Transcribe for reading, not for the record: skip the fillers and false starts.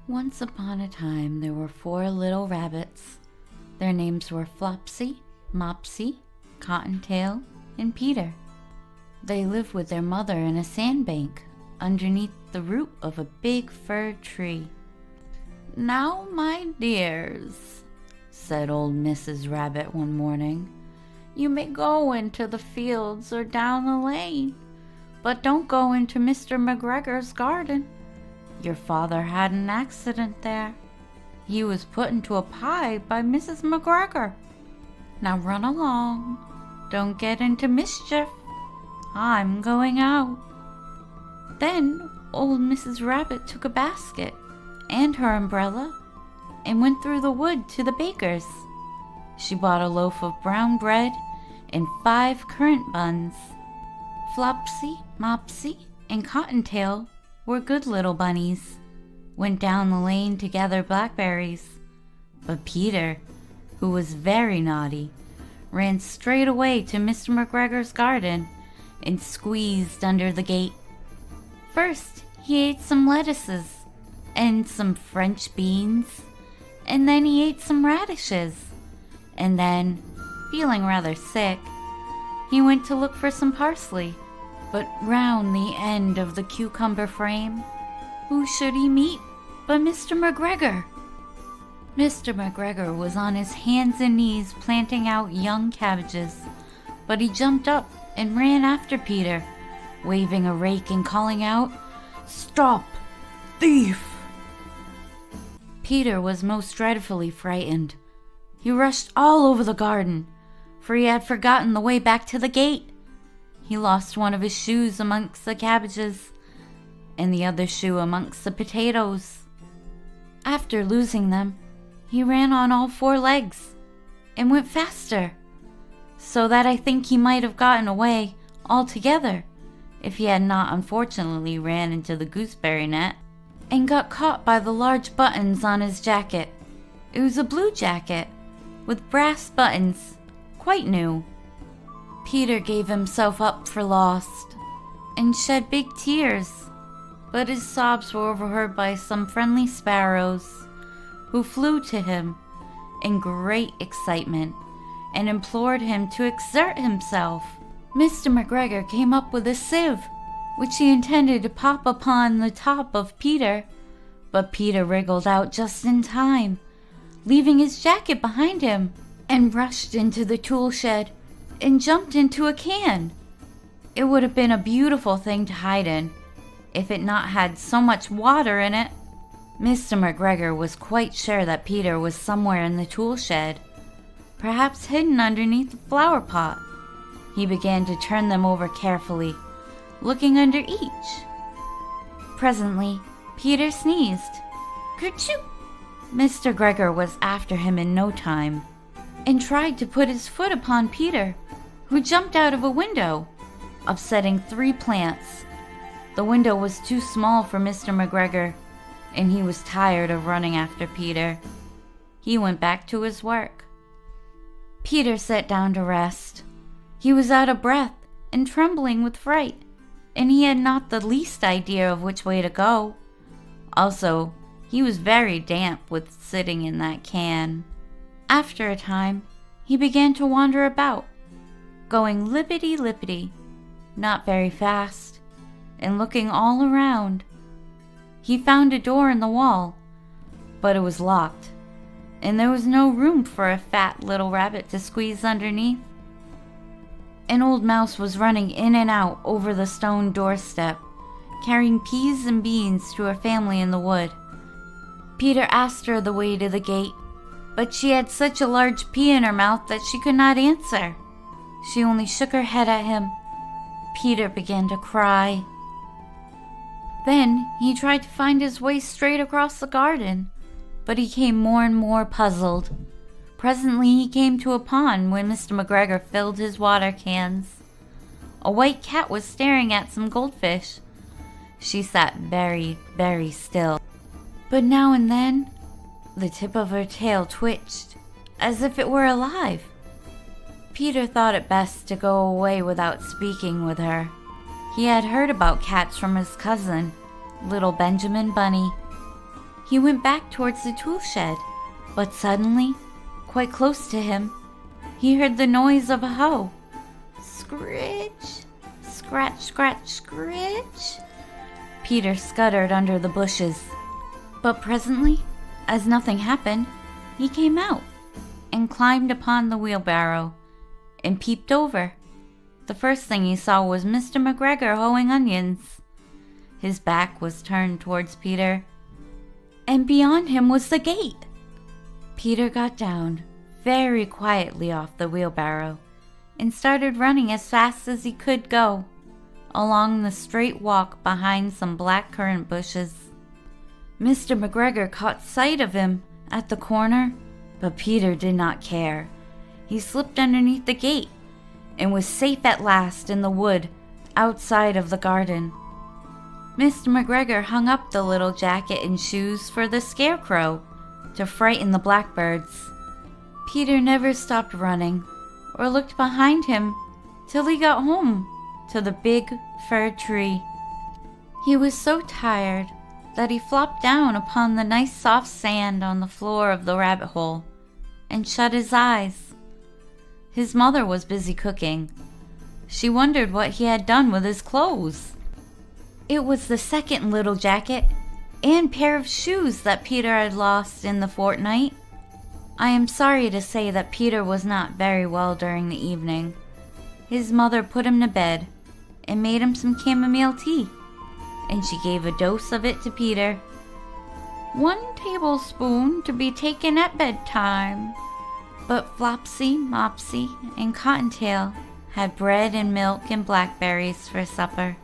Once upon a time, there were 4 little rabbits. Their names were Flopsy, Mopsy, Cottontail, and Peter. They lived with their mother in a sandbank underneath the root of a big fir tree. "Now, my dears," said old Mrs. Rabbit one morning, "you may go into the fields or down the lane, but don't go into Mr. McGregor's garden. Your father had an accident there. He was put into a pie by Mrs. McGregor. Now run along. Don't get into mischief. I'm going out." Then old Mrs. Rabbit took a basket and her umbrella and went through the wood to the baker's. She bought a loaf of brown bread and 5 currant buns. Flopsy, Mopsy, and Cottontail were good little bunnies, went down the lane to gather blackberries. But Peter, who was very naughty, ran straight away to Mr. McGregor's garden and squeezed under the gate. First, he ate some lettuces and some French beans, and then he ate some radishes. And then, feeling rather sick, he went to look for some parsley. But round the end of the cucumber frame, who should he meet but Mr. McGregor? Mr. McGregor was on his hands and knees planting out young cabbages, but he jumped up and ran after Peter, waving a rake and calling out, "Stop, thief!" Peter was most dreadfully frightened. He rushed all over the garden, for he had forgotten the way back to the gate. He lost one of his shoes amongst the cabbages, and the other shoe amongst the potatoes. After losing them, he ran on all 4 legs, and went faster, so that I think he might have gotten away altogether, if he had not unfortunately ran into the gooseberry net, and got caught by the large buttons on his jacket. It was a blue jacket, with brass buttons, quite new. Peter gave himself up for lost, and shed big tears, but his sobs were overheard by some friendly sparrows, who flew to him in great excitement, and implored him to exert himself. Mr. McGregor came up with a sieve, which he intended to pop upon the top of Peter, but Peter wriggled out just in time, leaving his jacket behind him, and rushed into the tool shed and jumped into a can. It would have been a beautiful thing to hide in, if it not had so much water in it. Mr. McGregor was quite sure that Peter was somewhere in the tool shed, perhaps hidden underneath the flower pot. He began to turn them over carefully, looking under each. Presently, Peter sneezed. Kerchoo! Mr. McGregor was after him in no time, and tried to put his foot upon Peter, who jumped out of a window, upsetting 3 plants. The window was too small for Mr. McGregor, and he was tired of running after Peter. He went back to his work. Peter sat down to rest. He was out of breath and trembling with fright, and he had not the least idea of which way to go. Also, he was very damp with sitting in that can. After a time, he began to wander about, going lippity-lippity, not very fast, and looking all around. He found a door in the wall, but it was locked, and there was no room for a fat little rabbit to squeeze underneath. An old mouse was running in and out over the stone doorstep, carrying peas and beans to her family in the wood. Peter asked her the way to the gate, but she had such a large pea in her mouth that she could not answer. She only shook her head at him. Peter began to cry. Then he tried to find his way straight across the garden, but he came more and more puzzled. Presently he came to a pond when Mr. McGregor filled his water cans. A white cat was staring at some goldfish. She sat very, very still, but now and then the tip of her tail twitched, as if it were alive. Peter thought it best to go away without speaking with her. He had heard about cats from his cousin, little Benjamin Bunny. He went back towards the tool shed, but suddenly, quite close to him, he heard the noise of a hoe. Scritch, scratch, scratch, scritch. Peter scuttered under the bushes, but presently, as nothing happened, he came out and climbed upon the wheelbarrow and peeped over. The first thing he saw was Mr. McGregor hoeing onions. His back was turned towards Peter, and beyond him was the gate. Peter got down very quietly off the wheelbarrow and started running as fast as he could go along the straight walk behind some blackcurrant bushes. Mr. McGregor caught sight of him at the corner, but Peter did not care. He slipped underneath the gate and was safe at last in the wood outside of the garden. Mr. McGregor hung up the little jacket and shoes for the scarecrow to frighten the blackbirds. Peter never stopped running or looked behind him till he got home to the big fir tree. He was so tired that he flopped down upon the nice soft sand on the floor of the rabbit hole and shut his eyes. His mother was busy cooking. She wondered what he had done with his clothes. It was the second little jacket and pair of shoes that Peter had lost in the fortnight. I am sorry to say that Peter was not very well during the evening. His mother put him to bed and made him some chamomile tea, and she gave a dose of it to Peter. 1 tablespoon to be taken at bedtime. But Flopsy, Mopsy, and Cottontail had bread and milk and blackberries for supper.